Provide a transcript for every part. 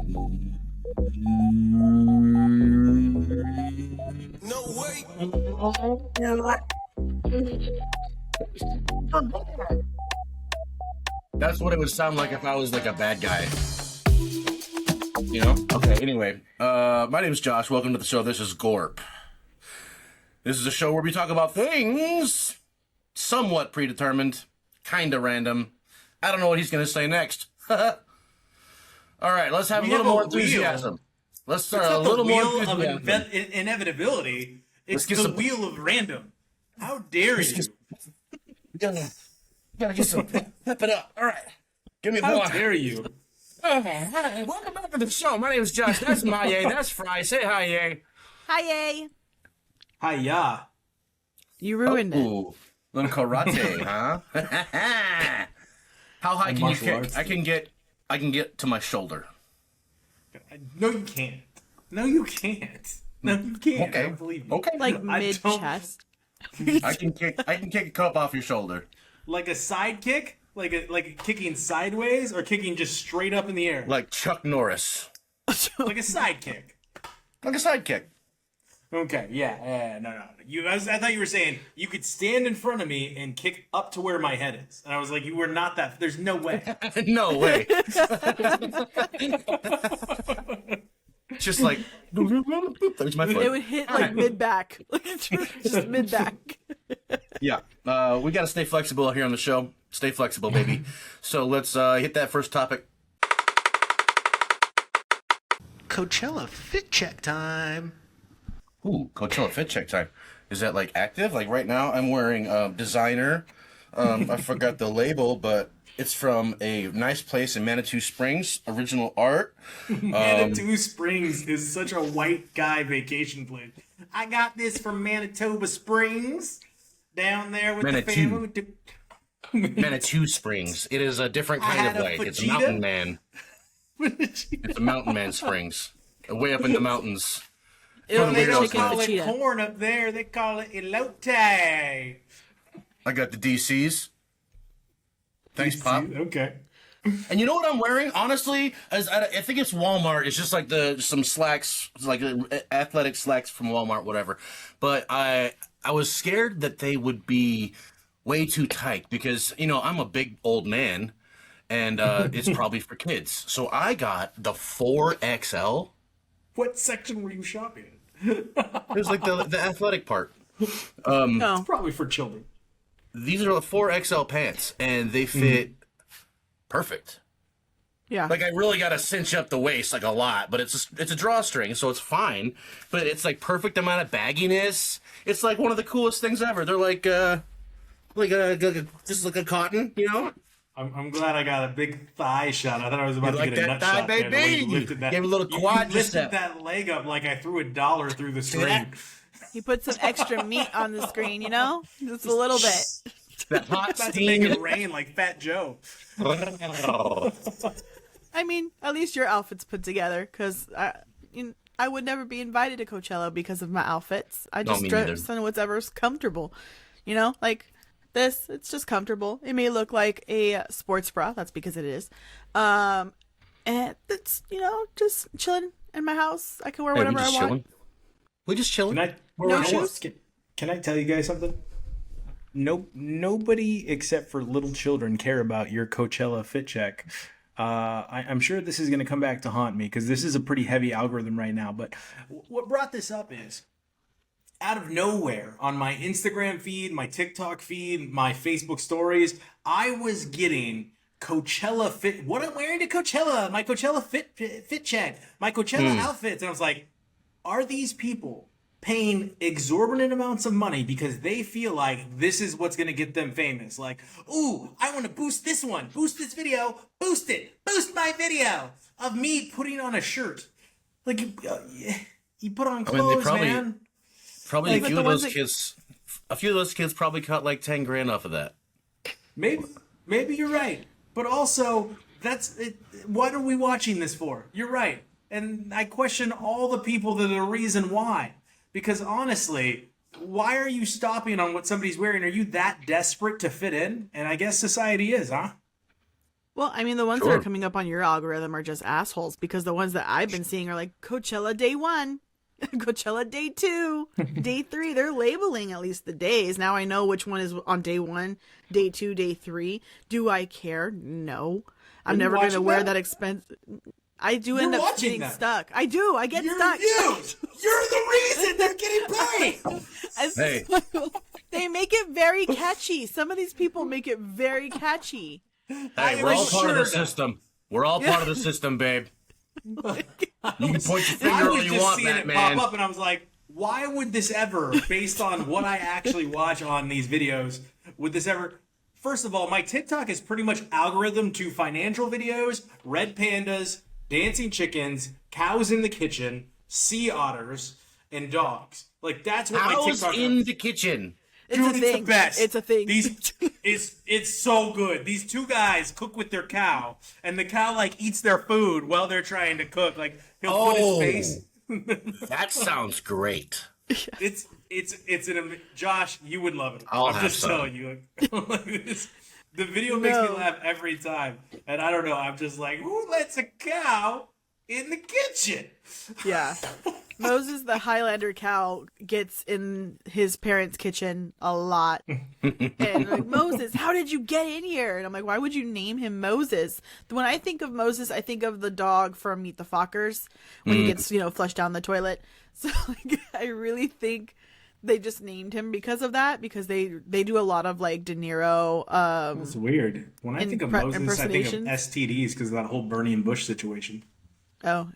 No way. That's what it would sound like if I was like a bad guy. You know? Okay, anyway. My name is Josh. Welcome to the show. This is GORP. This is a show where we talk about things somewhat predetermined, kind of random. I don't know what he's going to say next. All right, let's have a little more enthusiasm. Let's start a little more enthusiasm. Of inevitability. It's the wheel of random. How dare you? Gotta get some pep it up. All right. Give me How one. dare you? Hi, welcome back to the show. My name is Josh. That's Maye. That's Fry. Say hi, Ye. Hi, Yay. Hi-ya. You ruined it. Ooh, little karate, huh? How high can you kick? I can get to my shoulder. No, you can't. No, you can't. No, you can't. Okay. I don't believe you. Okay. Like mid-chest. I can kick a cup off your shoulder. Like a side kick? Like a kicking sideways or kicking just straight up in the air? Like Chuck Norris. Like a side kick. Like a side kick. Okay, yeah, no. I thought you were saying you could stand in front of me and kick up to where my head is. And I was like, you were not that. There's no way. No way. Just like, there's my foot. It would hit like mid-back. Just mid-back. Yeah. We got to stay flexible here on the show. Stay flexible, baby. So let's hit that first topic. Coachella fit check time. Ooh, Coachella fit check time. Is that like active? Like right now I'm wearing designer. I forgot the label, but it's from a nice place in Manitou Springs. Original art. Manitou Springs is such a white guy vacation place. I got this from Manitoba Springs. Down there with Manitou. the family. Manitou Springs. It is a different kind of lake. It's a mountain man. It's a mountain man springs. Way up in the mountains. They don't chicken call it fajita. corn up there. They call it elote. I got the DCs. Thanks, Pop. Okay. And you know what I'm wearing? Honestly, I think it's Walmart. It's just like some slacks, like athletic slacks from Walmart, whatever. But I was scared that they would be way too tight because, you know, I'm a big old man and it's probably for kids. So I got the 4XL. What section were you shopping in? It was like the athletic part. No. It's probably for children. These are the 4XL pants and they fit perfect. Yeah. Like I really got to cinch up the waist like a lot, but it's a drawstring, so it's fine. But it's like perfect amount of bagginess. It's like one of the coolest things ever. They're like just like a cotton, you know. I'm glad I got a big thigh shot. I thought I was about You to like get a that nut thigh, shot. there, the way baby? you lifted that. Gave a little You quadricep. lifted that leg up like I threw $1 through the screen. He put some extra meat on the screen, you know? Just a little bit. That hot About to make it steam. rain like Fat Joe. I mean, at least your outfit's put together, because I would never be invited to Coachella because of my outfits. I just me neither. dress in whatever's comfortable. You know? Like, this, it's just comfortable. It may look like a sports bra. That's because it is. And it's, you know, just chilling in my house. I can wear whatever I want. We just chilling. No shoes? Can I tell you guys something? Nobody except for little children care about your Coachella fit check. I'm sure this is going to come back to haunt me because this is a pretty heavy algorithm right now. But what brought this up is out of nowhere on my Instagram feed, my TikTok feed, my Facebook stories, I was getting Coachella fit. What I'm wearing to Coachella, my Coachella fit check, my Coachella outfits. And I was like, are these people paying exorbitant amounts of money because they feel like this is what's going to get them famous? Like, ooh, I want to boost this one, boost this video, boost it, boost my video of me putting on a shirt. Like, you put on clothes, man. Probably Like, a few but of the those ones kids. A few of those kids probably cut like 10 grand off of that. Maybe you're right. But also, that's it. What are we watching this for? You're right. And I question all the people that are the reason why. Because honestly, why are you stopping on what somebody's wearing? Are you that desperate to fit in? And I guess society is, huh? Well, I mean, the ones that Sure. are coming up on your algorithm are just assholes because the ones that I've been seeing are like Coachella day 1, Coachella day 2, day 3. They're labeling at least the days. Now I know which one is on day 1, day 2, day 3. Do I care? No. I'm never going to wear that expense. I do end up getting stuck. I do. I get stuck. You're the reason they're getting paid. Hey. They make it very catchy. Some of these people make it very catchy. Hey, we're all part of the system. We're all part of the system, babe. You can point your finger all you want, seeing it Batman. pop up, and I was like, why would this ever, based on what I actually watch on these videos, would this ever... First of all, my TikTok is pretty much algorithm to financial videos, red pandas, dancing chickens, cows in the kitchen, sea otters, and dogs. Like, that's what my Cows TikTok in the kitchen. Dude, it's the best. It's a thing. It's so good. These two guys cook with their cow, and the cow like eats their food while they're trying to cook. Like he'll put his face. That sounds great. It's Josh, you would love it. I'll I'm have just some. telling you. The video makes me laugh every time, and I don't know. I'm just like, who lets a cow in the kitchen? Yeah. Moses, the Highlander cow, gets in his parents' kitchen a lot. And like, Moses, how did you get in here? And I'm like, why would you name him Moses? When I think of Moses, I think of the dog from Meet the Fockers when he gets, flushed down the toilet. So like, I really think they just named him because of that, because they do a lot of like De Niro. It's weird. When I think of Moses, I think of impersonations. STDs because of that whole Bernie and Bush situation. Oh.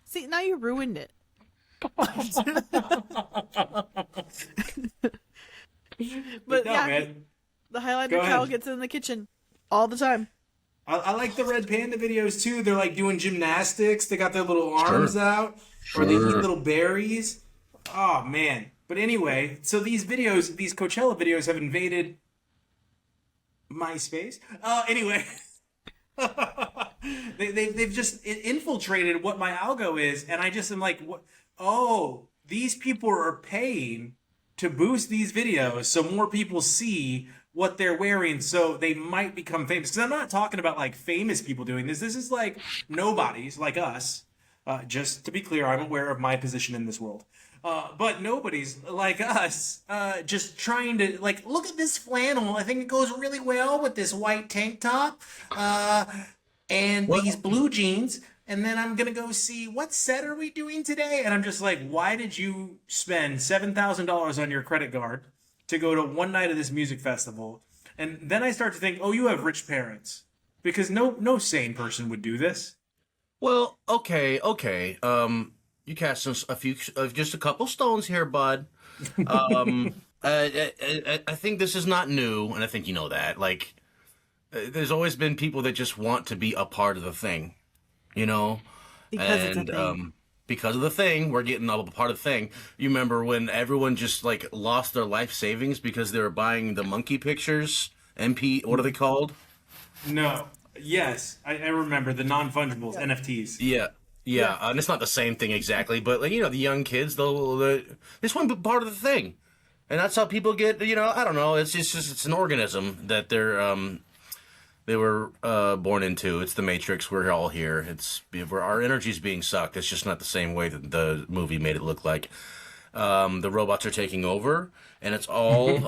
See, now you ruined it. But No, yeah, man. the Highlander Go cow ahead. gets in the kitchen all the time. I like the red panda videos too. They're like doing gymnastics. They got their little arms out, or they eat little berries. Oh man! But anyway, so these videos, these Coachella videos, have invaded MySpace. Anyway, they've just infiltrated what my algo is, and I just am like, what? Oh, these people are paying to boost these videos so more people see what they're wearing, so they might become famous. Because I'm not talking about like famous people doing this. This is like nobodies like us. Just to be clear, I'm aware of my position in this world. But nobodies like us, just trying to like, look at this flannel. I think it goes really well with this white tank top, and these blue jeans. And then I'm gonna go see what set are we doing today. And I'm just like, why did you spend $7,000 on your credit card to go to one night of this music festival? And then I start to think, oh, you have rich parents, because no sane person would do this. Well, okay. You cast just a couple stones here, bud. I think this is not new, and I think you know that. Like, there's always been people that just want to be a part of the thing, Because it's a thing. Because of the thing, we're getting a part of the thing. You remember when everyone just like lost their life savings because they were buying the monkey pictures? What are they called? No. Yes, I remember the non-fungibles, NFTs. Yeah, and it's not the same thing exactly, but like, the young kids, they just want to be part of the thing, and that's how people get. I don't know. It's just it's an organism that they were born into. It's the Matrix. We're all here. Our energy's being sucked. It's just not the same way that the movie made it look like. The robots are taking over, and it's all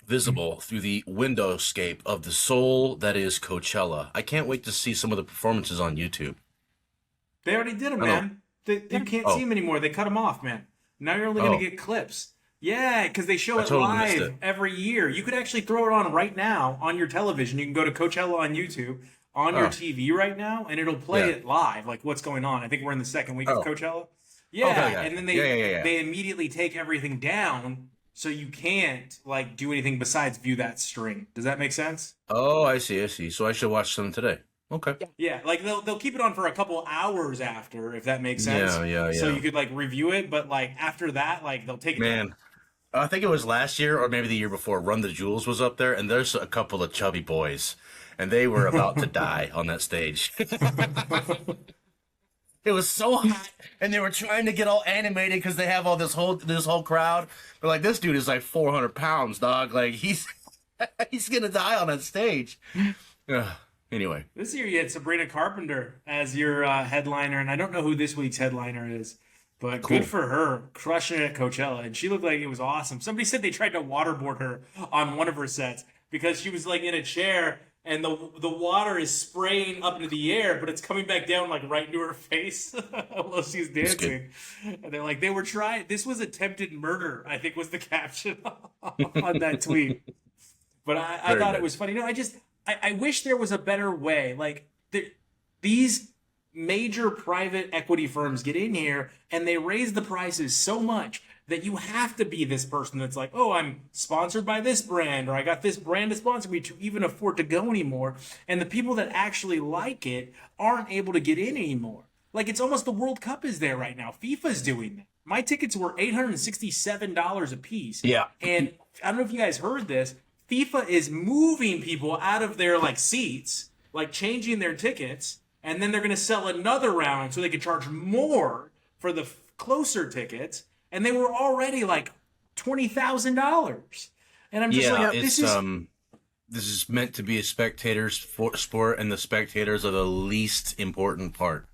visible through the windowscape of the soul that is Coachella. I can't wait to see some of the performances on YouTube. They already did them, man. You can't see them anymore. They cut them off, man. Now you're only going to get clips. Yeah, because they show it live every year. You could actually throw it on right now on your television. You can go to Coachella on YouTube on your TV right now, and it'll play it live, like what's going on. I think we're in the second week of Coachella. Yeah, and then they immediately take everything down, so you can't like do anything besides view that string. Does that make sense? Oh, I see. So I should watch some today. Okay. Yeah, like they'll keep it on for a couple hours after, if that makes sense. Yeah. So you could like review it, but like after that, like they'll take it down. I think it was last year or maybe the year before. Run the Jewels was up there, and there's a couple of chubby boys, and they were about to die on that stage. It was so hot, and they were trying to get all animated because they have all this whole crowd. But like, this dude is like 400 pounds, dog. Like he's gonna die on that stage. Anyway. This year you had Sabrina Carpenter as your headliner, and I don't know who this week's headliner is, but Cool. good for her, crushing it at Coachella, and she looked like it was awesome. Somebody said they tried to waterboard her on one of her sets because she was like in a chair, and the water is spraying up into the air, but it's coming back down like right into her face while she's dancing. And they're like, they were trying. This was attempted murder, I think was the caption on that tweet. But I thought it was funny. No, I wish there was a better way. Like these major private equity firms get in here and they raise the prices so much that you have to be this person that's like, oh, I'm sponsored by this brand, or I got this brand to sponsor me to even afford to go anymore. And the people that actually like it aren't able to get in anymore. Like it's almost the World Cup is there right now. FIFA's doing that. My tickets were $867 a piece. Yeah. And I don't know if you guys heard this. FIFA is moving people out of their like seats, like changing their tickets, and then they're going to sell another round so they can charge more for the closer tickets. And they were already like $20,000. And I'm just like, this is meant to be a spectator's sport, and the spectators are the least important part,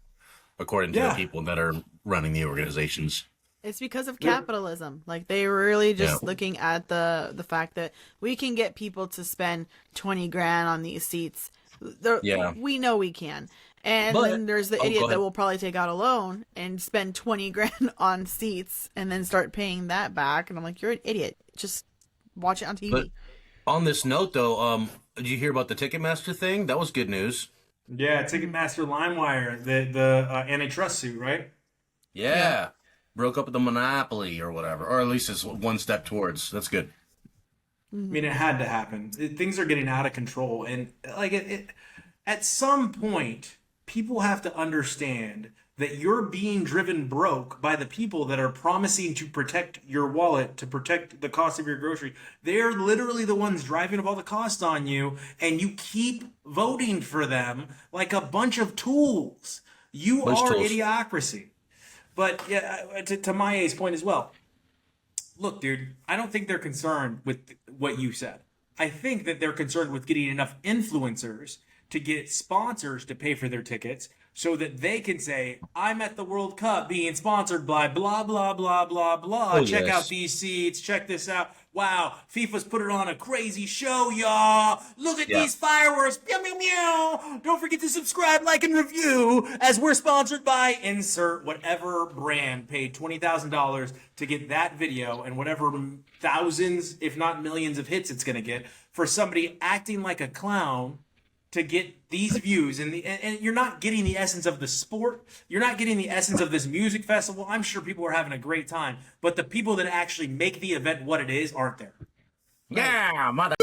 according to the people that are running the organizations. It's because of capitalism. Like they were really just looking at the fact that we can get people to spend 20 grand on these seats. We know we can. And then there's the idiot that will probably take out a loan and spend 20 grand on seats and then start paying that back. And I'm like, you're an idiot. Just watch it on TV. But on this note, though, did you hear about the Ticketmaster thing? That was good news. Yeah, Ticketmaster LimeWire, the antitrust suit, right? Yeah. Broke up the monopoly or whatever, or at least it's one step towards. That's good. I mean, it had to happen. Things are getting out of control, and like at some point, people have to understand that you're being driven broke by the people that are promising to protect your wallet, to protect the cost of your grocery. They're literally the ones driving up all the costs on you, and you keep voting for them like a bunch of tools. You are idiocracy. But yeah, to Maya's point as well. Look, dude, I don't think they're concerned with what you said. I think that they're concerned with getting enough influencers to get sponsors to pay for their tickets so that they can say, I'm at the World Cup being sponsored by blah, blah, blah, blah, blah. Check out these seats. Check this out. Wow, FIFA's put it on a crazy show, y'all. Look at these fireworks. Meow, meow, meow. Don't forget to subscribe, like, and review as we're sponsored by insert whatever brand paid $20,000 to get that video and whatever thousands, if not millions of hits it's going to get for somebody acting like a clown to get these views, and you're not getting the essence of the sport. You're not getting the essence of this music festival. I'm sure people are having a great time, but the people that actually make the event what it is aren't there. Yeah, mother.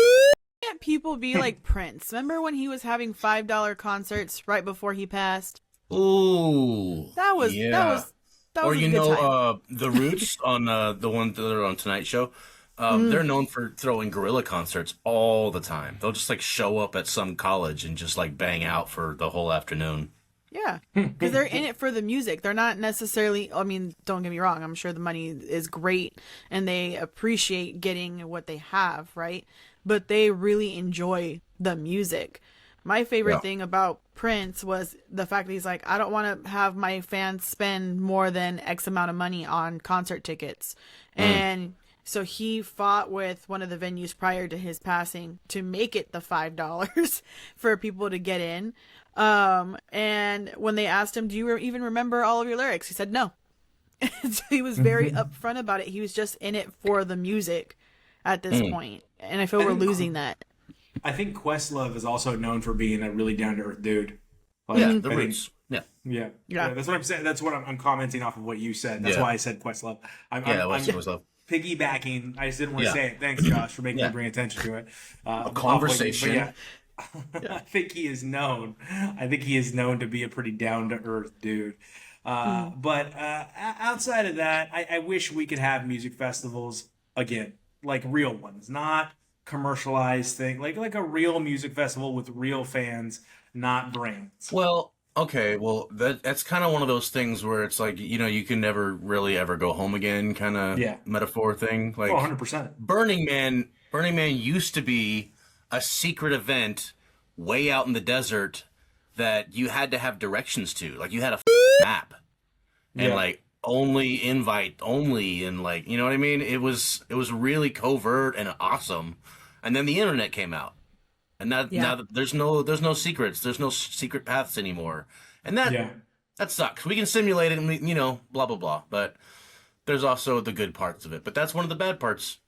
Can't people be like Prince? Remember when he was having $5 concerts right before he passed? Ooh, that was or a you good know, time. the Roots on the one that are on Tonight Show. They're known for throwing gorilla concerts all the time. They'll just like show up at some college and just like bang out for the whole afternoon. Yeah, because they're in it for the music. They're not necessarily, I mean, don't get me wrong. I'm sure the money is great and they appreciate getting what they have, right? But they really enjoy the music. My favorite thing about Prince was the fact that he's like, I don't want to have my fans spend more than X amount of money on concert tickets. And so he fought with one of the venues prior to his passing to make it the $5 for people to get in. And when they asked him, do you even remember all of your lyrics? He said no. So he was very upfront about it. He was just in it for the music at this point. And I feel we're losing that. I think Questlove is also known for being a really down-to-earth dude. Like, Yeah, the Roots. Yeah, that's what I'm saying. That's what I'm commenting off of what you said. That's why I said Questlove. I'm Questlove. Piggybacking. I just didn't want to say it. Thanks, Josh, for making me bring attention to it. A conversation. I think he is known. I think he is known to be a pretty down-to-earth dude. But outside of that, I wish we could have music festivals again, like real ones, not commercialized thing, like a real music festival with real fans, not brands. Well, okay, well that's kind of one of those things where it's like, you know, you can never really ever go home again kind of metaphor thing. Like 100%. Burning Man used to be a secret event way out in the desert that you had to have directions to. Like, you had a map. And, like, only invite only, and, like, you know what I mean? It was really covert and awesome. And then the internet came out. And now there's no secrets. There's no secret paths anymore. And that sucks. We can simulate it and, you know, blah, blah, blah. But there's also the good parts of it. But that's one of the bad parts.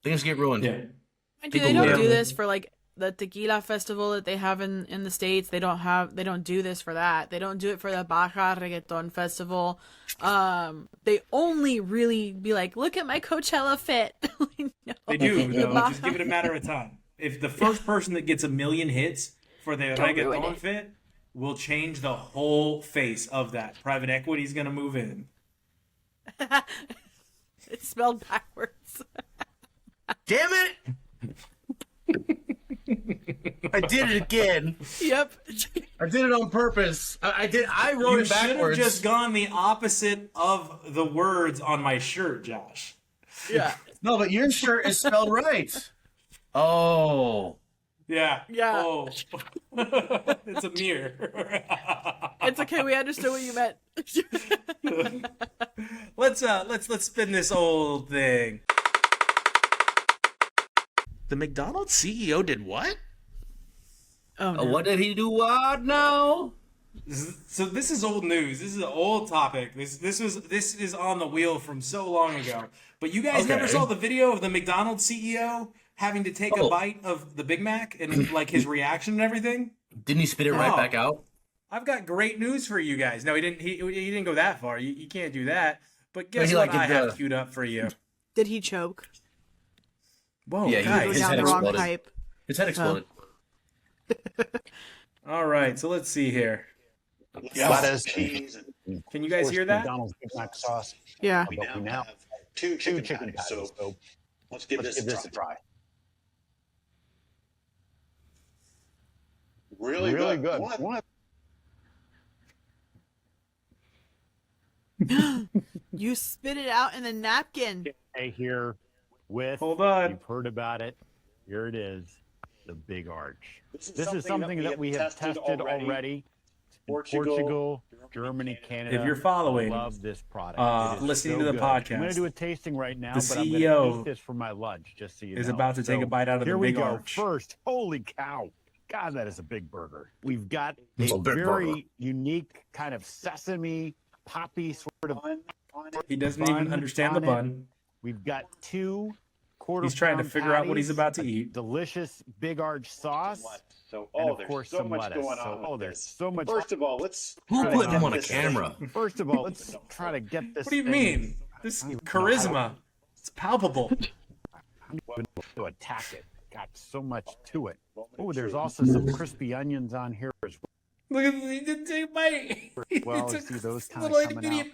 Things get ruined. Yeah. They don't do this for, like, the tequila festival that they have in the States. They don't do this for that. They don't do it for the Baja Reggaeton Festival. They only really be like, look at my Coachella fit. No. They do, though. Just give it a matter of time. If the first person that gets 1 million hits for the reggaeton fit will change the whole face of that. Private equity is going to move in. It's spelled backwards. Damn it! I did it again. Yep. I did it on purpose. I wrote it backwards. You should have just gone the opposite of the words on my shirt, Josh. Yeah. No, but your shirt is spelled right. Oh. Yeah. Yeah. Oh. It's a mirror. It's okay. We understood what you meant. Let's spin this old thing. The McDonald's CEO did what? Oh, no. What did he do? What now? So this is old news. This is an old topic. This is on the wheel from so long ago. But you guys never saw the video of the McDonald's CEO having to take a bite of the Big Mac and like his reaction and everything? Didn't he spit it right back out? I've got great news for you guys. No, he didn't. He didn't go that far. You can't do that. But guess what? I have queued up for you. Did he choke? Whoa, yeah, guys! his head exploded. His head exploded. All right, so let's see here. Lettuce, cheese, and can you guys hear that? McDonald's Big Mac sauce. Yeah. We now have two chicken patties. So let's give this a try. Really good. You spit it out in a napkin. Here with, hold on. You've heard about it. Here it is, the Big Arch. This is something that we have tested already. Portugal, Germany, Canada. If you're following, love this product. Listening to the good. podcast, I'm going to do a tasting right now, the but CEO I'm going to eat this for my lunch, just so you know. is about to take a bite out of the Big Arch. First, holy cow. God, that is a big burger. We've got a very burger. Unique kind of sesame, poppy sort of He doesn't even understand the bun. We've got 2 He's trying to figure out what he's about to eat. Delicious Big Arch sauce. So, and of course, some lettuce. There's so much. First of all, let's. Who put him on a camera? First of all, let's try to get this. What do you mean? This charisma. It's palpable. I'm going to attack it. Got so much to it. Oh, there's also some crispy onions on here as well. Look at he didn't take a bite. Well, see those kind of coming out.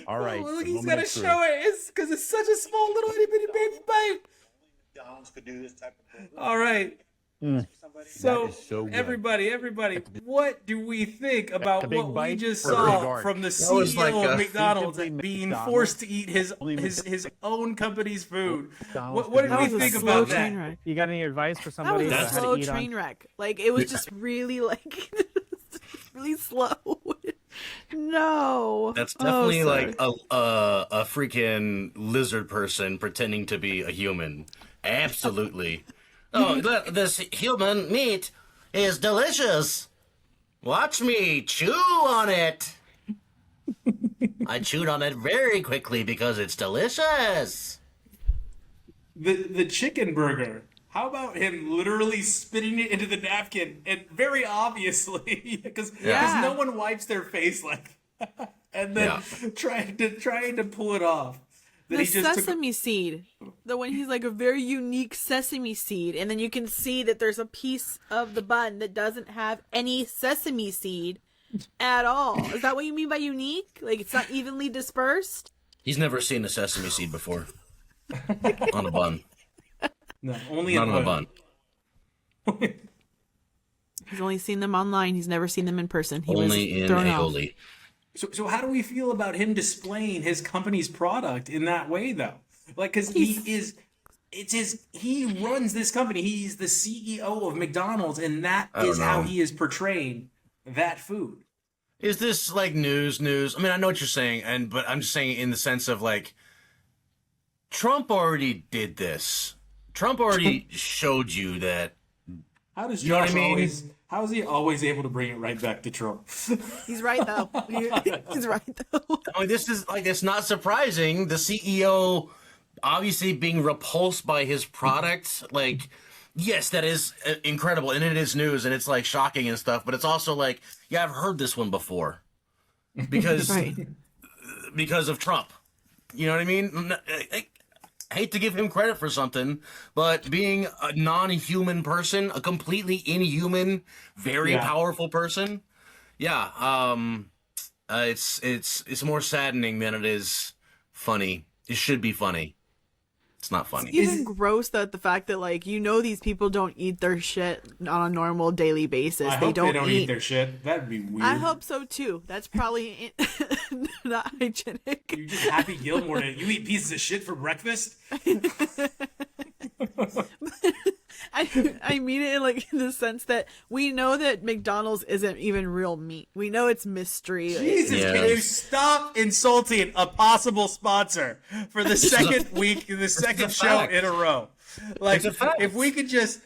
All right. Look, he's got to show it. It's because it's such a small little itty bitty baby bite. McDonald's could do this type of burger. All right. So, good. everybody, what do we think about big what we bite just or Big saw Arch? from the was CEO like of a- McDonald's Simply being McDonald's. forced to eat his own company's food? McDonald's What did could we do That was think a slow about train that? wreck. You got any advice for That somebody was a on how slow to eat train wreck. Like, it was just really, like, really slow. No. That's definitely sorry. like a freaking lizard person pretending to be a human. Absolutely. Oh, this human meat is delicious. Watch me chew on it. I chewed on it very quickly because it's delicious. The chicken burger. How about him literally spitting it into the napkin and very obviously because Yeah. no one wipes their face like that. And then trying to pull it off. Then The he just took sesame seed. The one he's like a very unique sesame seed, and then you can see that there's a piece of the bun that doesn't have any sesame seed at all. Is that what you mean by unique? Like it's not evenly dispersed? He's never seen a sesame seed before. On a bun. no, only Not in on a bun. He's only seen them online. He's never seen them in person. He Only was in thrown off. aioli. So how do we feel about him displaying his company's product in that way though? Like, because he is he runs this company. He's the CEO of McDonald's, and that is how he is portraying that food. Is this like news? I mean, I know what you're saying, but I'm just saying in the sense of like, Trump already did this. Trump already showed you that. How does you know what I mean? How is he always able to bring it right back to Trump? He's right though. He's right though. I mean, this is like, it's not surprising. The CEO obviously being repulsed by his product, like, yes, that is incredible, and it is news, and it's like shocking and stuff. But it's also like, yeah, I've heard this one before, because because of Trump. You know what I mean? I hate to give him credit for something, but being a non-human person, a completely inhuman, very powerful person, it's more saddening than it is funny. It should be funny. It's not funny. It's even gross that the fact that, like, you know, these people don't eat their shit on a normal daily basis. I hope they don't eat their shit. That'd be weird. I hope so too. That's probably not hygienic. You're just Happy Gilmore. You eat pieces of shit for breakfast? I mean it in the sense that we know that McDonald's isn't even real meat. We know it's mystery. Jesus, can you stop insulting a possible sponsor for the second week, the second show in a row? Like, if we could just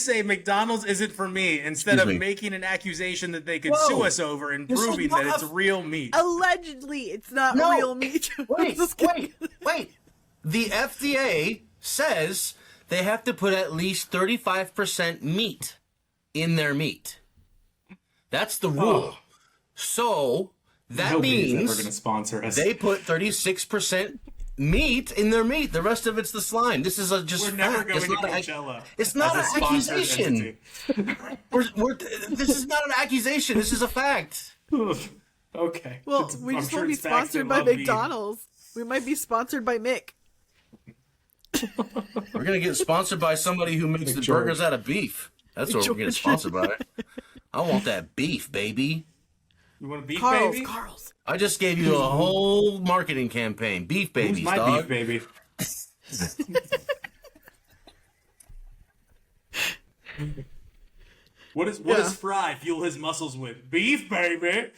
say McDonald's isn't for me, instead of making an accusation that they could sue us over and proving that it's real meat. Allegedly, it's not real meat. Wait. The FDA says they have to put at least 35% meat in their meat. That's the rule. So that means ever gonna sponsor us. They put 36% meat in their meat. The rest of it's the slime. This is We're never going to Coachella. It's not an accusation. This is not an accusation. This is a fact. Okay. Well, we just won't be sponsored by McDonald's. We might be sponsored by Mick. We're gonna get sponsored by somebody who makes the burgers out of beef. That's what we're getting sponsored by. I want that beef, baby. You want a beef, Carl's, baby? Carl's. I just gave you a whole marketing campaign. Beef babies, Who's my dog. beef, baby? What does Fry fuel his muscles with? Beef, baby.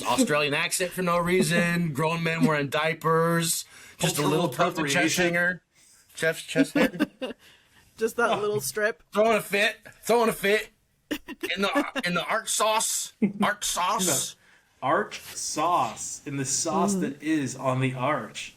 Australian accent for no reason. Grown men wearing diapers. Just a little tufted chest hanger. Chest hair. Just that little strip. Throwing a fit. In the arch sauce. Arch sauce. Arch sauce. In the sauce that is on the arch.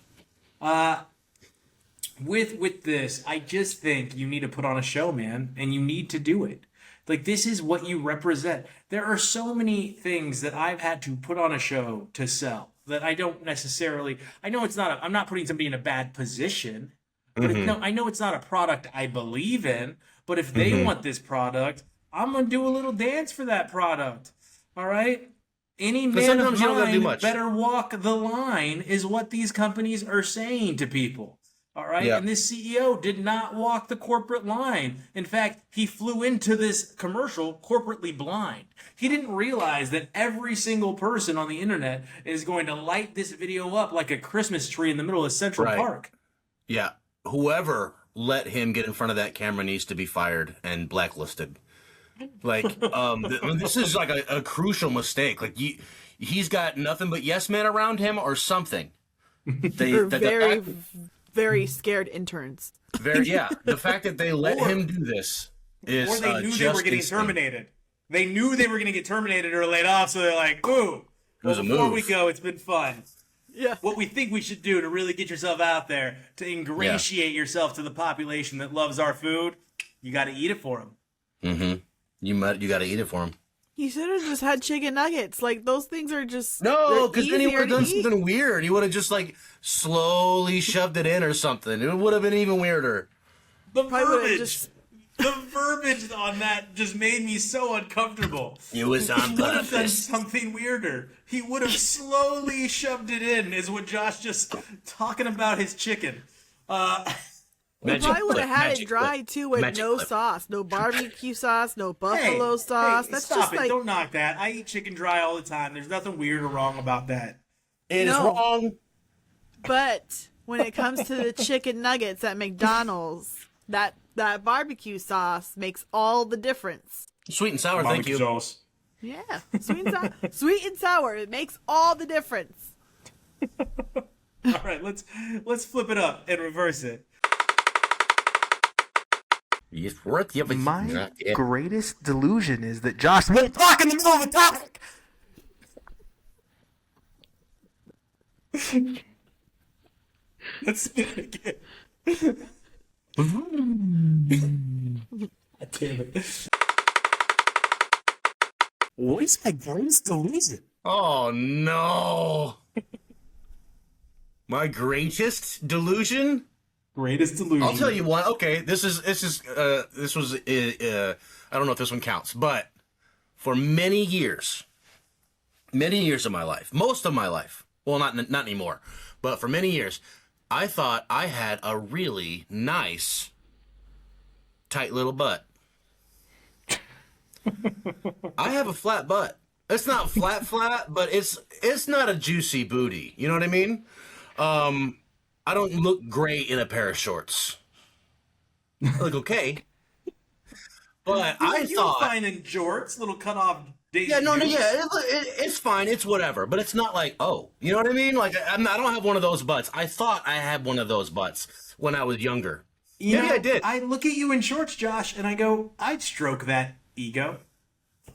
With this, I just think you need to put on a show, man, and you need to do it. Like, this is what you represent. There are so many things that I've had to put on a show to sell that I don't necessarily. I know it's not. I'm not putting somebody in a bad position, but I know it's not a product I believe in. But if they want this product, I'm gonna do a little dance for that product. All right. Any man of mind better walk the line is what these companies are saying to people. All right. Yeah. And this CEO did not walk the corporate line. In fact, he flew into this commercial corporately blind. He didn't realize that every single person on the internet is going to light this video up like a Christmas tree in the middle of Central Park. Yeah. Whoever let him get in front of that camera needs to be fired and blacklisted. Like, this is like a crucial mistake. Like, he's got nothing but yes men around him or something. Very scared interns. The fact that they let him do this is or they knew they were getting terminated. They knew they were going to get terminated or laid off, so they're like, ooh, before we go, it's been fun. Yeah. What we think we should do to really get yourself out there, to ingratiate yourself to the population that loves our food, you got to eat it for them. Mm-hmm. You got to eat it for them. He should have just had chicken nuggets. Like, those things are just... No, because then he would have done something weird. He would have just, like, slowly shoved it in or something. It would have been even weirder. The verbiage on that just made me so uncomfortable. It was on purpose. He would have done something weirder. He would have slowly shoved it in, is what Josh just talking about his chicken. We probably would have had it dry, too, with no sauce. No barbecue sauce, no buffalo sauce. That's stop just it. like... Don't knock that. I eat chicken dry all the time. There's nothing weird or wrong about that. It is wrong. But when it comes to the chicken nuggets at McDonald's, that barbecue sauce makes all the difference. Sweet and sour, thank you. Sauce. Yeah, sweet and sour. It makes all the difference. All right, let's flip it up and reverse it. My greatest delusion is that Josh won't talk in the middle of the topic. Let's do it again. God damn it. What is my greatest delusion? Oh no! My greatest delusion? Greatest delusion. I'll tell you one. Okay, this was I don't know if this one counts, but for many years of my life, most of my life, well, not anymore, but for many years, I thought I had a really nice, tight little butt. I have a flat butt. It's not flat, but it's not a juicy booty. You know what I mean? I don't look great in a pair of shorts. I look okay. But I thought... You're fine in jorts, little cut-off daisy. Yeah, it's fine. It's whatever. But it's not like, oh, you know what I mean? Like, I don't have one of those butts. I thought I had one of those butts when I was younger. Maybe I did. I look at you in shorts, Josh, and I go, I'd stroke that ego.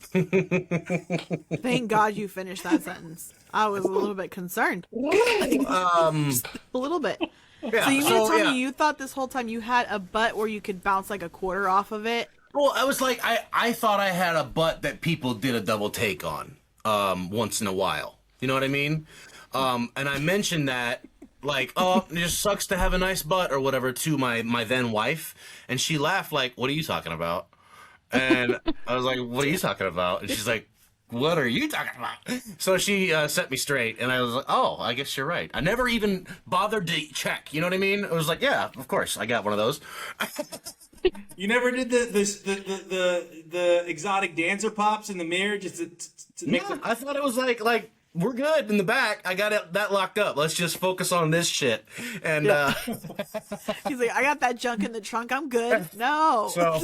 Thank God you finished that sentence. I was a little bit concerned. Just a little bit. Yeah, so you mean to tell me you thought this whole time you had a butt where you could bounce like a quarter off of it? Well, I was like, I thought I had a butt that people did a double take on once in a while. You know what I mean? And I mentioned that, like, oh, it just sucks to have a nice butt or whatever to my then wife. And she laughed like, what are you talking about? And I was like, what are you talking about? And she's like, what are you talking about? So she set me straight, and I was like, oh, I guess you're right. I never even bothered to check. You know what I mean? I was like, yeah, of course, I got one of those. You never did the exotic dancer pops in the mirror just to make them... I thought it was like we're good in the back. I got that locked up. Let's just focus on this shit. And He's like, I got that junk in the trunk. I'm good. No. So,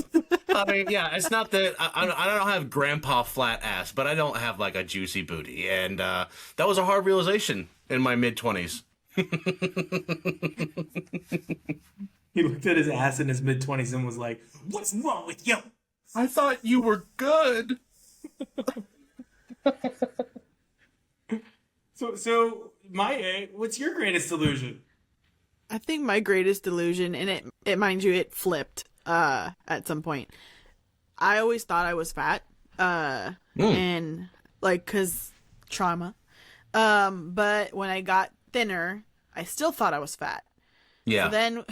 I mean, yeah, it's not that I don't have grandpa flat ass, but I don't have like a juicy booty. And that was a hard realization in my mid-20s. He looked at his ass in his mid-20s and was like, what's wrong with you? I thought you were good. So what's your greatest delusion? I think my greatest delusion, and it mind you, it flipped at some point. I always thought I was fat, and like, 'cause trauma. But when I got thinner, I still thought I was fat. Yeah. So then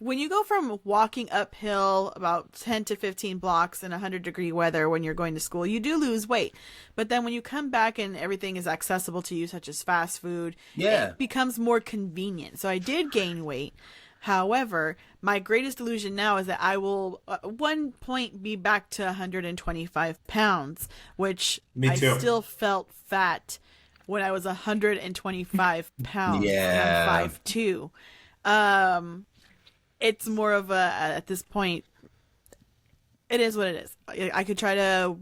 when you go from walking uphill about 10 to 15 blocks in 100-degree weather when you're going to school, you do lose weight. But then when you come back and everything is accessible to you, such as fast food, it becomes more convenient. So I did gain weight. However, my greatest delusion now is that I will at one point be back to 125 pounds, which I still felt fat when I was 125 pounds. Yeah. And I'm 5'2". It's more of a, at this point, it is what it is. I could try to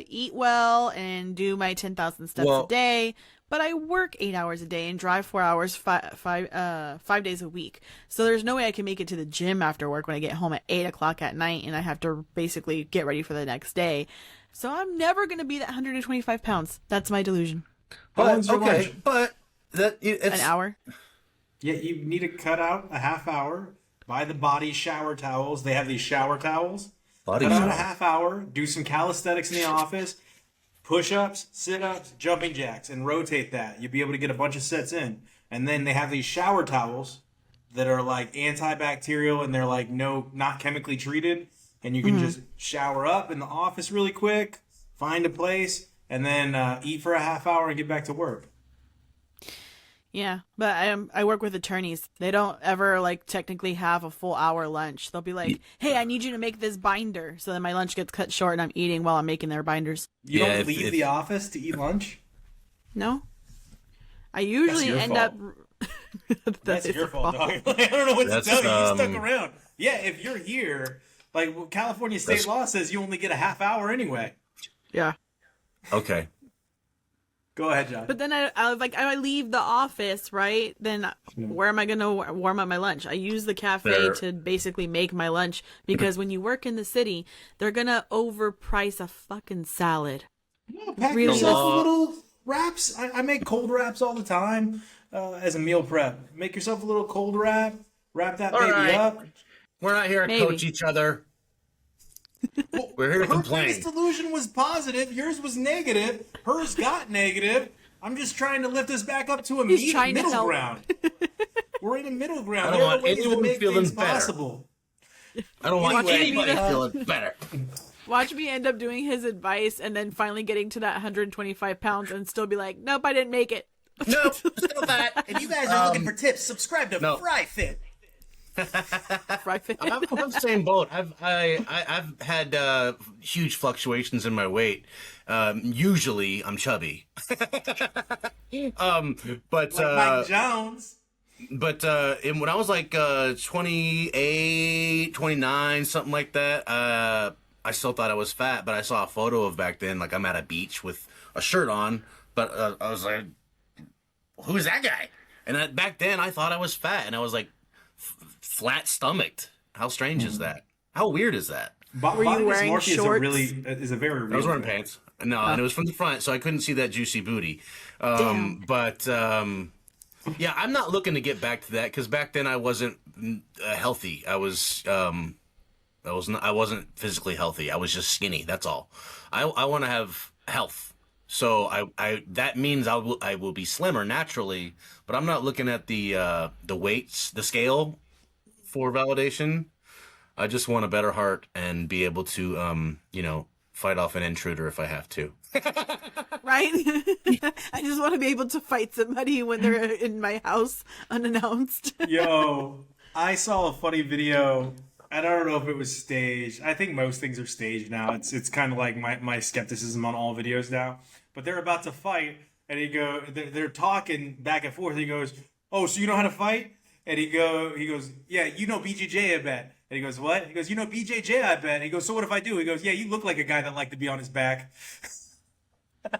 eat well and do my 10,000 steps a day, but I work 8 hours a day and drive 4 hours, 5 days a week. So there's no way I can make it to the gym after work when I get home at 8 o'clock at night and I have to basically get ready for the next day. So I'm never going to be that 125 pounds. That's my delusion. But it's an hour. Yeah, you need to cut out a half hour. Buy the body shower towels. They have these shower towels. Cut out a half hour. Do some calisthenics in the office. Push-ups, sit-ups, jumping jacks, and rotate that. You'll be able to get a bunch of sets in. And then they have these shower towels that are like antibacterial and they're like not chemically treated. And you can just shower up in the office really quick, find a place, and then eat for a half hour and get back to work. Yeah, but I work with attorneys. They don't ever like technically have a full hour lunch. They'll be like, "Hey, I need you to make this binder." So then my lunch gets cut short, and I'm eating while I'm making their binders. You don't leave the office to eat lunch? No, I usually your end fault. up. That's is your fault, fault. dog. I don't know what That's, to tell you. You stuck around. Yeah, if you're here, like California state That's- law says you only get a half hour anyway. Yeah. Okay. Go ahead, John. But then I leave the office, right? Then where am I gonna warm up my lunch? I use the cafe There- to basically make my lunch because when you work in the city, they're gonna overprice a fucking salad. No, pack Really? yourself a little wraps. I make cold wraps all the time as a meal prep. Make yourself a little cold wrap. Wrap that All baby right. up. We're not here to Maybe. coach each other. We're here to Her complain. greatest delusion was positive. Yours was negative. Hers got negative. I'm just trying to lift us back up to a He's trying to middle help. ground. We're in a middle ground. I don't There are want ways to anyone make feeling things better. possible. I don't want Anyway, anybody feeling better. Watch me end up doing his advice and then finally getting to that 125 pounds and still be like, nope, I didn't make it. Nope, still that. If you guys are looking for tips, subscribe to No. Fry Fit. I'm the same boat. I've had huge fluctuations in my weight. Usually, I'm chubby. But Like Mike Jones. when I was like 28, 29, something like that, I still thought I was fat. But I saw a photo of back then, like I'm at a beach with a shirt on. But I was like, "Who's that guy?" And back then, I thought I was fat, and I was like flat stomached. How strange is that? How weird is that? Were you wearing shorts? Is a very real I was wearing thing. pants. No, and it was from the front, so I couldn't see that juicy booty. Damn. But yeah, I'm not looking to get back to that because back then I wasn't healthy. I wasn't physically healthy. I was just skinny. That's all. I want to have health. So I that means I will be slimmer naturally, but I'm not looking at the weights, the scale for validation. I just want a better heart and be able to fight off an intruder if I have to. Right? I just want to be able to fight somebody when they're in my house unannounced. Yo, I saw a funny video. I don't know if it was staged. I think most things are staged now. It's kind of like my skepticism on all videos now. But they're about to fight, and they're talking back and forth. He goes, "Oh, so you know how to fight?" And he goes, "Yeah, you know BJJ, I bet." And he goes, "What?" He goes, "You know BJJ, I bet." And he goes, "So what if I do?" He goes, "Yeah, you look like a guy that liked to be on his back."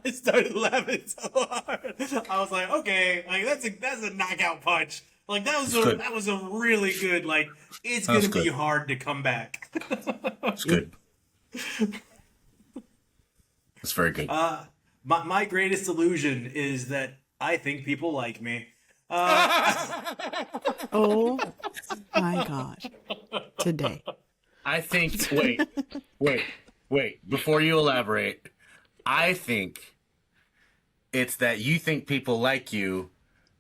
I started laughing so hard. I was like, "Okay, like that's a knockout punch." Like that was a really good. Like it's gonna be hard to come back. It's good. It's very good. My greatest illusion is that I think people like me. Oh my gosh. Today. I think. Wait. Before you elaborate, I think it's that you think people like you.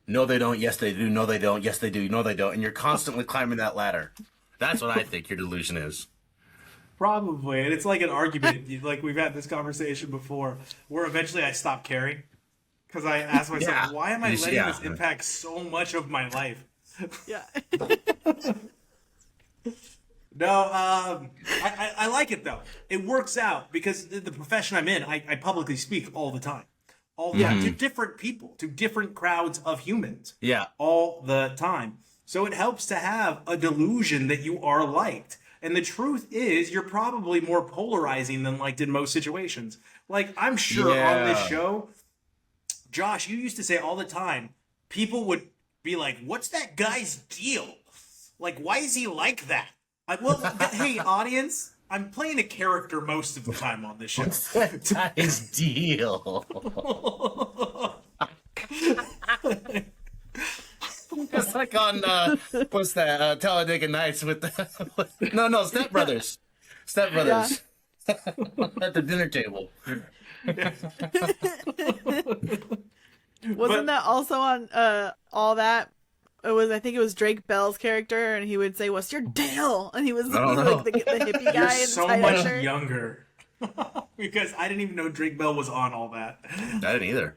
No, they don't. Yes, they do. No, they don't. Yes, they do. No, they don't. And you're constantly climbing that ladder. That's what I think your delusion is. Probably, and it's like an argument. Like we've had this conversation before, where eventually I stop caring because I ask myself, Yeah. why am I letting Yeah. this impact so much of my life? Yeah. No, I like it though. It works out because the profession I'm in, I publicly speak all the time, to different people, to different crowds of humans, Yeah. all the time. So it helps to have a delusion that you are liked. And the truth is, you're probably more polarizing than liked in most situations. Like, I'm sure on this show, Josh, you used to say all the time, people would be like, what's that guy's deal? Like, why is he like that? Hey, audience, I'm playing a character most of the time on this show. What's that guy's deal? It's like on what's that? Talladega Nights with the no Step Brothers. Step Brothers at the dinner table. Wasn't that also on All That? I think it was Drake Bell's character, and he would say, "What's your deal?" And he was like the hippie guy. You're in so the much shirt. younger. Because I didn't even know Drake Bell was on all that. I didn't either.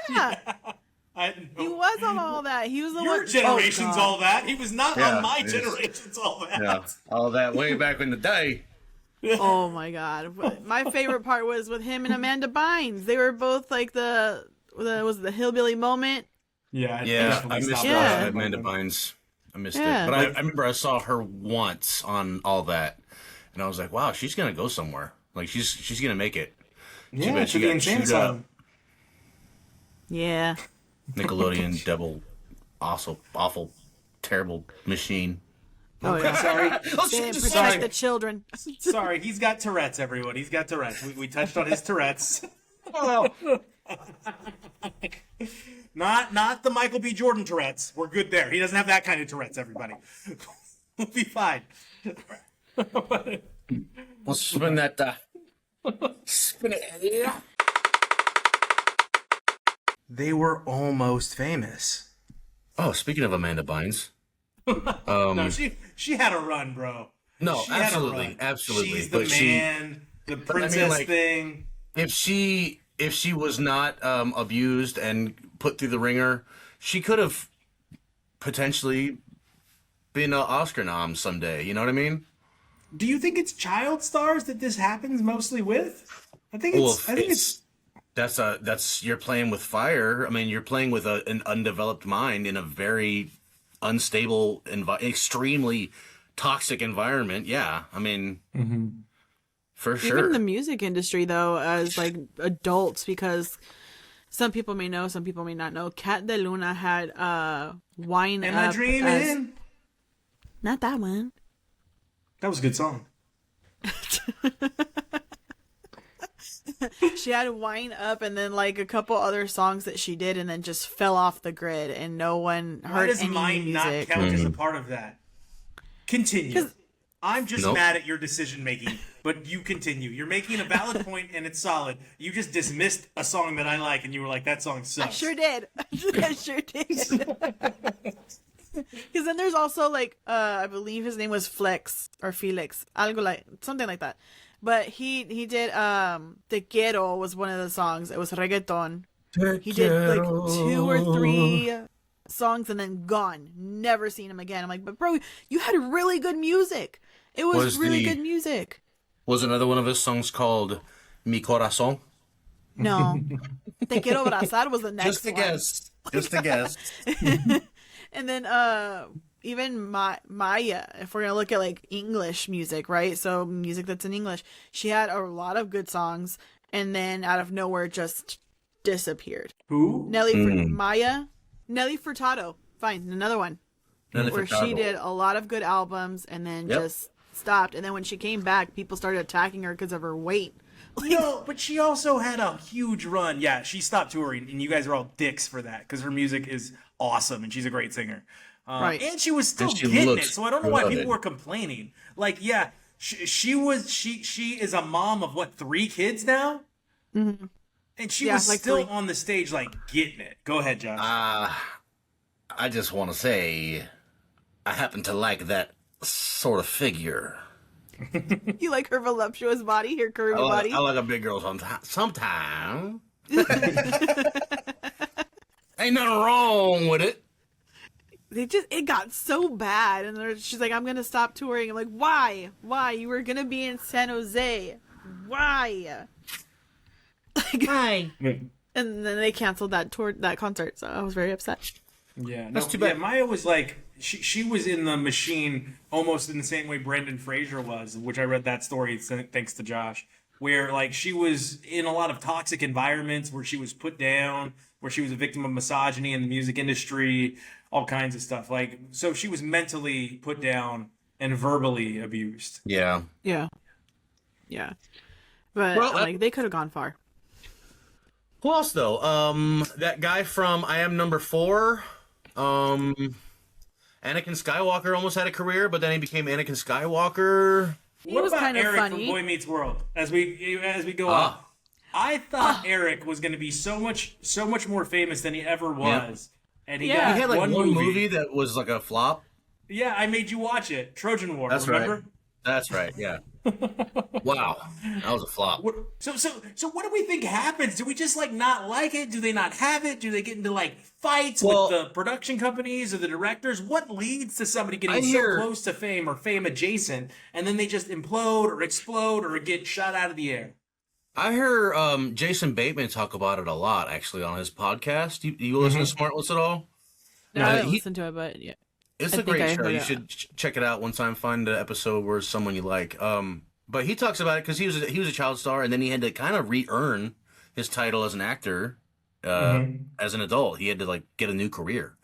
Yeah, I didn't he know. was on All That. He was the Your one. generation's Oh, God. all that. He was not Yeah, on my it is. generation's all that. Yeah, all that way back in the day. Oh my God! My favorite part was with him and Amanda Bynes. They were both like the hillbilly moment Yeah, I missed Amanda Bynes. I missed it. But I remember I saw her once on All That, and I was like, wow, she's going to go somewhere. Like, she's going to make it. Yeah, she got chewed up. Yeah. Nickelodeon, devil, awful, terrible machine. Oh, yeah. Sorry. Protect the children. Sorry, he's got Tourette's, everyone. He's got Tourette's. We touched on his Tourette's. Not the Michael B. Jordan Tourette's. We're good there. He doesn't have that kind of Tourette's, everybody. We'll be fine. We'll spin that. Spin it. Yeah. They were almost famous. Oh, speaking of Amanda Bynes. No, she had a run, bro. No, she absolutely. She's the the princess thing. If she was not abused and put through the ringer, she could have potentially been an Oscar nom someday. You know what I mean? Do you think it's child stars that this happens mostly with? I think it's. That's you're playing with fire. I mean, you're playing with an undeveloped mind in a very unstable, extremely toxic environment. Yeah, I mean, for sure. Even the music industry, though, as like adults, because some people may know, some people may not know. Cat de Luna had Wine Am Up. I dreaming? Not that one. That was a good song. She had Wine Up and then like a couple other songs that she did and then just fell off the grid and no one heard any mine music. not count as a part of that? Continue. I'm just mad at your decision making, but you continue. You're making a valid point and it's solid. You just dismissed a song that I like and you were like, that song sucks. I sure did. I sure did. Because then there's also like I believe his name was Felix, algo like something like that. But he did Te Quiero was one of the songs. It was reggaeton. He did like 2 or 3 songs and then gone. Never seen him again. I'm like, but bro, you had really good music. It was really good music. Was another one of his songs called Mi Corazón? No. Te Quiero Abrazar was the next one. Just a guess. And then even Maya, if we're going to look at like English music, right? So music that's in English, she had a lot of good songs and then out of nowhere just disappeared. Who? Maya, Nelly Furtado. Fine, another one. Where she did a lot of good albums and then just stopped. And then when she came back, people started attacking her because of her weight. No, but she also had a huge run. Yeah, she stopped touring, and you guys are all dicks for that because her music is awesome and she's a great singer. Right. And she was still getting it, so I don't know why people were complaining. Like, yeah, she is a mom of what, 3 kids now? Mm-hmm. And she was like still on the stage, like, getting it. Go ahead, Josh. I just want to say, I happen to like that sort of figure. You like her voluptuous body, her curvy body? I like a big girl sometimes. Ain't nothing wrong with it. It got so bad, and she's like, I'm gonna stop touring. I'm like, why? You were gonna be in San Jose. Why? Why? And then they canceled that concert, so I was very upset. Yeah, that's too bad. Yeah, Maya was like, she was in the machine almost in the same way Brendan Fraser was, which I read that story thanks to Josh, where like she was in a lot of toxic environments where she was put down, where she was a victim of misogyny in the music industry, all kinds of stuff. Like, so she was mentally put down and verbally abused. Yeah. But like they could have gone far. Who else though? That guy from I Am Number 4. Anakin Skywalker almost had a career, but then he became Anakin Skywalker. What about Eric from Boy Meets World? As we go on, I thought Eric was going to be so much more famous than he ever was, and he had like one movie that was like a flop. Yeah, I made you watch it, Trojan War. That's remember? Right. That's right. Yeah. Wow, that was a flop. So what do we think happens? Do we just like not like it? Do they not have it? Do they get into like fights with the production companies or the directors? What leads to somebody getting so close to fame or fame adjacent, and then they just implode or explode or get shot out of the air? I hear Jason Bateman talk about it a lot, actually, on his podcast. You listen to Smartless at all? No, I didn't listen to it, but yeah. It's a great show. You should check it out one time. Find an episode where someone you like. But he talks about it because he was a child star, and then he had to kind of re-earn his title as an actor as an adult. He had to like get a new career,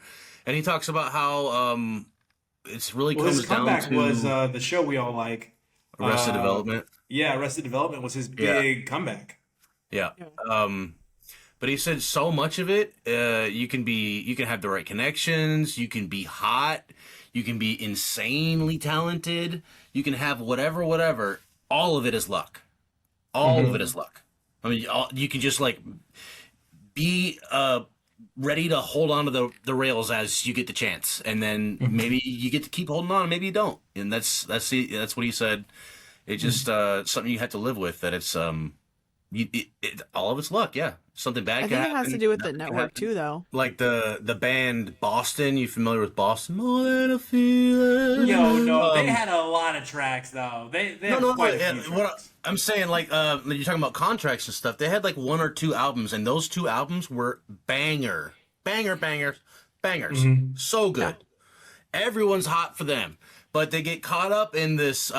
and he talks about how it's really comes his comeback down to was the show we all like, Arrested Development. Yeah, Arrested Development was his big comeback. Yeah. But he said so much of it, you can have the right connections, you can be hot, you can be insanely talented, you can have whatever. All of it is luck. All of it is luck. I mean, you can just like be ready to hold on to the rails as you get the chance, and then maybe you get to keep holding on, maybe you don't. And that's what he said. It's just something you have to live with. That it's all of it's luck. Yeah, something bad. I think it has to do with the network too, though. Like the band Boston. You familiar with Boston? More than a feeling. No, they had a lot of tracks though. They had quite a few tracks. I'm saying, like, you're talking about contracts and stuff. They had like 1 or 2 albums, and those 2 albums were bangers. So good. Yeah. Everyone's hot for them. But they get caught up in this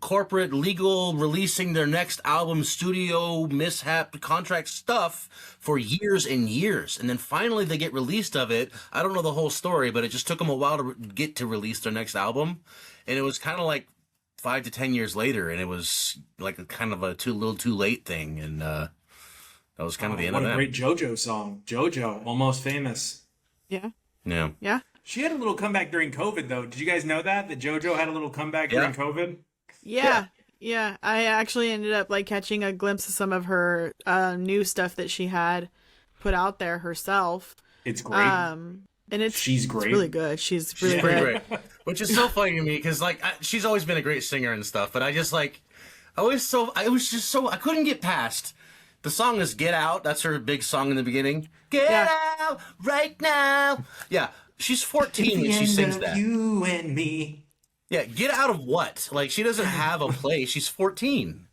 corporate legal releasing their next album, studio mishap contract stuff for years and years. And then finally they get released of it. I don't know the whole story, but it just took them a while to get to release their next album. And it was kind of like 5 to 10 years later. And it was like a kind of a little too late thing. And that was kind of the end of that. What a great JoJo song. JoJo, Almost Famous. Yeah. Yeah. Yeah. She had a little comeback during COVID, though. Did you guys know that JoJo had a little comeback during COVID? Yeah. I actually ended up like catching a glimpse of some of her new stuff that she had put out there herself. It's great. And she's great. It's really good. She's really great. Which is so funny to me because like she's always been a great singer and stuff, but I couldn't get past. The song is "Get Out." That's her big song in the beginning. Get out right now. Yeah. She's 14 when she sings that. You and me. Yeah, get out of what? Like, she doesn't have a place. She's 14.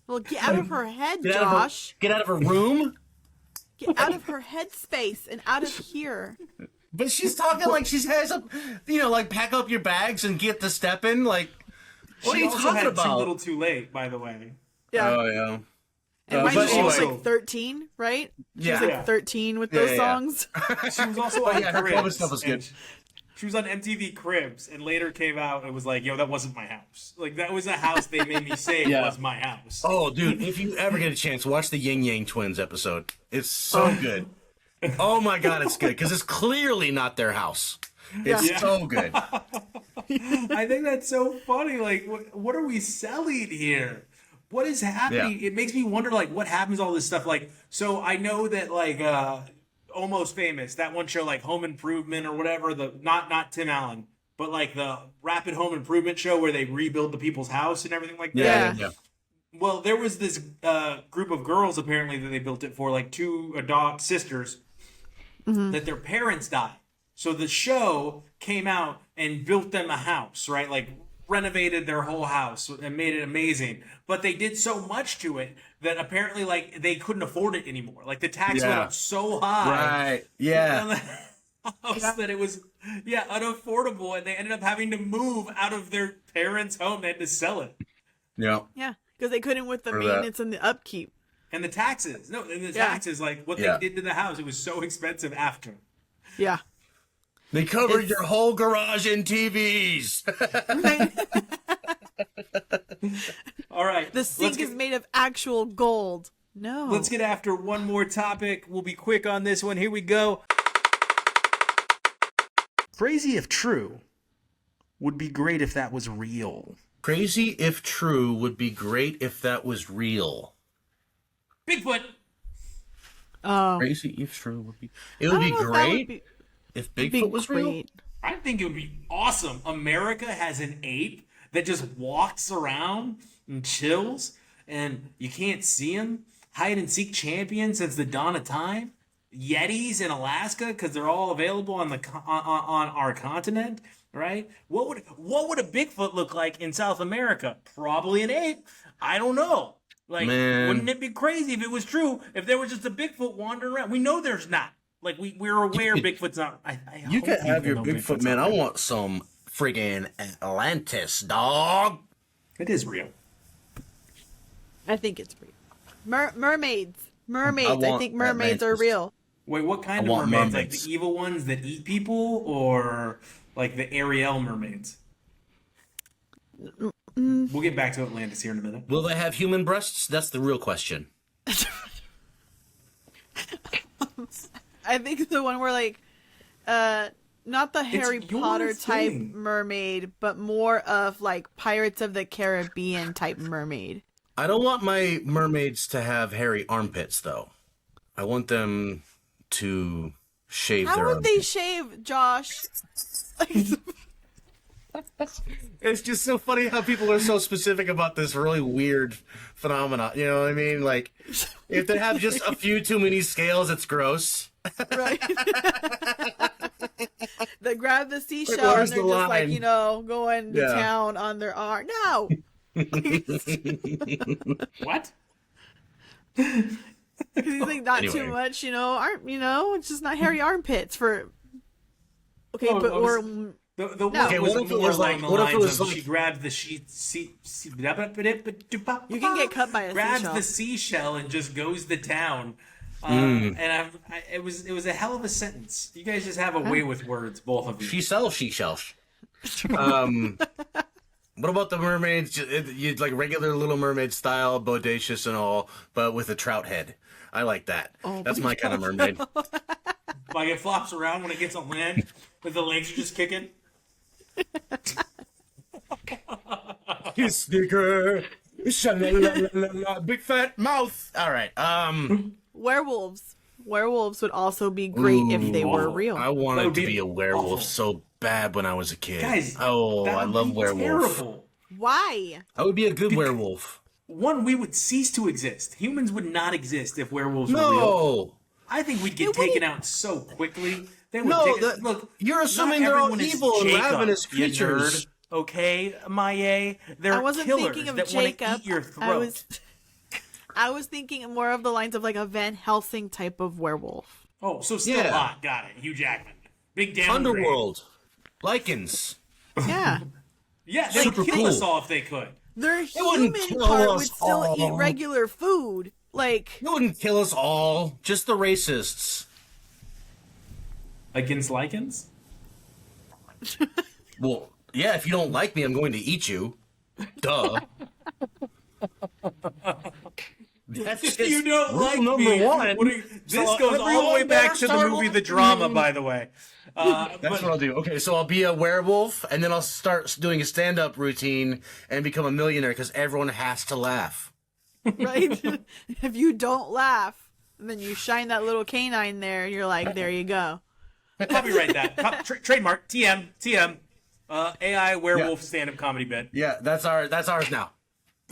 Well, get out of her head, Josh. Get out of her room? Get out of her head space and out of here. But she's talking like she has a, like, pack up your bags and get to stepping. Like, what are you talking about? Too Little Too Late, by the way. Yeah. Oh, yeah. And she was like 13, right? She was like 13 with those songs. She was also on her Cribs. Stuff was good. She was on MTV Cribs, and later came out and was like, "Yo, that wasn't my house. Like that was a house they made me say was my house." Oh, dude! If you ever get a chance, watch the Yin Yang Twins episode. It's so good. Oh my God, it's good because it's clearly not their house. It's so good. I think that's so funny. Like, what are we selling here? What is happening? Yeah. It makes me wonder, like, what happens to all this stuff? Like, so I know that, like, Almost Famous, that one show, like Home Improvement or whatever, not Tim Allen, but like the Rapid Home Improvement show where they rebuild the people's house and everything like that. Yeah. Well, there was this group of girls, apparently, that they built it for, like 2 adult sisters, that their parents died. So the show came out and built them a house, right? Like, renovated their whole house and made it amazing, but they did so much to it that apparently like they couldn't afford it anymore. Like the tax went up so high, that it was unaffordable, and they ended up having to move out of their parents' home. They had to sell it. Yeah, because they couldn't with the maintenance and the upkeep and the taxes. No, and the taxes, like what they did to the house, it was so expensive after. Yeah. They covered your whole garage in TVs. All right. The sink is made of actual gold. No. Let's get after one more topic. We'll be quick on this one. Here we go. Crazy if true would be great if that was real. Crazy if true would be great if that was real. Bigfoot. Crazy if true would be. It would be great. If Bigfoot was real? I think it would be awesome. America has an ape that just walks around and chills, and you can't see him. Hide and seek champion since the dawn of time. Yetis in Alaska because they're all available on our continent, right? What would a Bigfoot look like in South America? Probably an ape. I don't know. Like, Man. wouldn't it be crazy if it was true? If there was just a Bigfoot wandering around, we know there's not. Like, we're aware Bigfoot's not. You hope can have your people know Bigfoot, Bigfoot's man. not I real. want some friggin' Atlantis, dog. It is real. I think it's real. Mermaids. Mermaids. I want think mermaids are Atlantis. real. Wait, what kind I of want mermaids? mermaids. Like the evil ones that eat people, or like the Ariel mermaids? We'll get back to Atlantis here in a minute. Will they have human breasts? That's the real question. I think the one where like, not the Harry your Potter type thing. mermaid, but more of like Pirates of the Caribbean type mermaid. I don't want my mermaids to have hairy armpits, though. I want them to shave How their would they armpits. shave, Josh? It's just so funny how people are so specific about this really weird phenomenon. You know what I mean? Like, if they have just a few too many scales, it's gross. Right. They grab the seashell and where's they're the just like, line? going to Yeah. town on their arm. No. What? Because he's like, not Anyway. too much, it's just not hairy armpits for. Okay, No, but I was- or The No. Okay, was what if it more was along like- the what if it lines was of like- she grabs the You can get cut by a grabs seashell. the seashell and just goes to town. And it was a hell of a sentence. You guys just have a way with words, both of you. She sells seashells. What about the mermaids? You'd like regular Little Mermaid style, bodacious and all, but with a trout head. I like that. That's my kind of mermaid. Like it flops around when it gets on land, but the legs are just kicking. Sneaker, big fat mouth. All right. werewolves. Werewolves would also be great if they were real. I That wanted would to be be a werewolf awful. so bad when I was a kid. Guys, oh, that I would love be werewolf. terrible. Why? I would be a good werewolf. One, we would cease to exist. Humans would not exist if werewolves were real. No. I think we'd get taken out so quickly. They would No, look. you're not assuming they're all everyone is evil and Jacob, ravenous you creatures. nerd, okay, Maye? They're I wasn't killers thinking of that want to Jacob. eat your throat. I was thinking more of the lines of like a Van Helsing type of werewolf. Oh, so still Yeah. hot. Got it. Hugh Jackman. Big downgrade. Underworld. Lycans. Yeah. Yeah, they'd Super kill cool. us all if they could. Their wouldn't human kill part us would still eat all. regular food. Like, You wouldn't kill us all. Just the racists. Against lichens? Well, yeah, if you don't like me, I'm going to eat you. Duh. That's just You don't rule like number me. one. What are you- this So goes all the way everyone back better to the start movie The liking Drama, me. by the way. That's But- what I'll do. Okay, so I'll be a werewolf, and then I'll start doing a stand-up routine and become a millionaire because everyone has to laugh. right? If you don't laugh, and then you shine that little canine there, you're like, there you go. Copyright that. Trademark. TM. AI werewolf stand-up comedy bit. Yeah, that's ours now.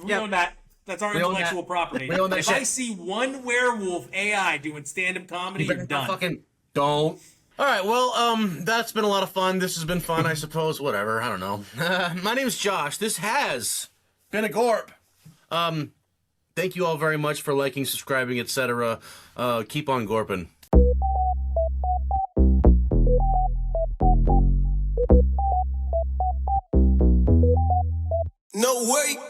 We own that. That's our We own intellectual that. property. We own that If shit. I see one werewolf AI doing stand-up comedy, you're done. Fucking don't. All right, well, that's been a lot of fun. This has been fun, I suppose. Whatever, I don't know. My name's Josh. This has been a GORP. Thank you all very much for liking, subscribing, etc. Keep on GORPing.